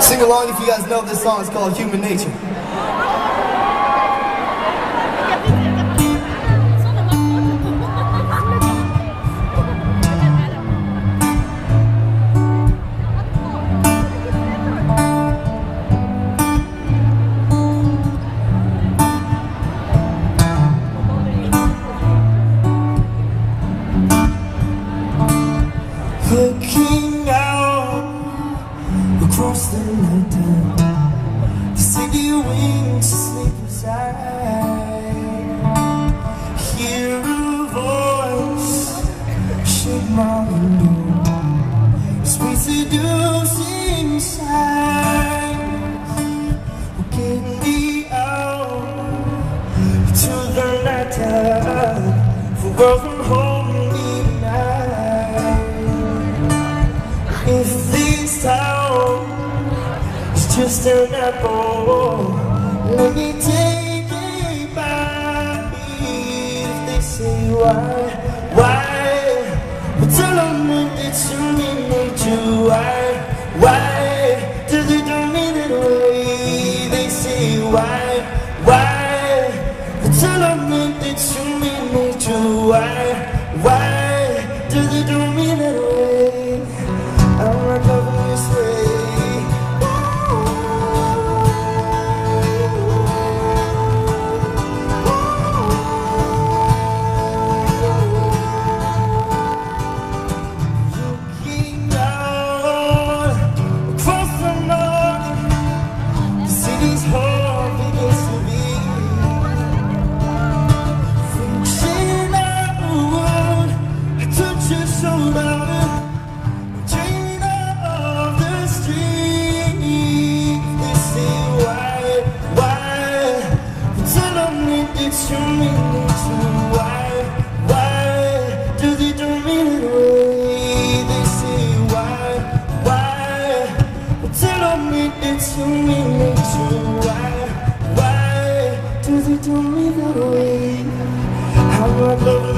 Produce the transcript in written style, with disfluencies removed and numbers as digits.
Sing along if you guys know this song. It's called Human Nature. Looking out across the night time, the city wings sleep inside. Hear a voice shake my window, sweet seducing signs. Get me out to the night time, for welcome home tonight. If this town is just an apple, let me take a bite. If they say why, well, tell them that it's human nature. Why do they do me that way? They say why, well, tell them that it's human nature. Why do they do me that way? I'm not loving this way. Looking out across the north, the city's home begins to be. Reaching out, I touch your shoulder. It's human nature. Why do they do me that way? They say why, well, tell them it's human nature. Why do they do me that way? How I love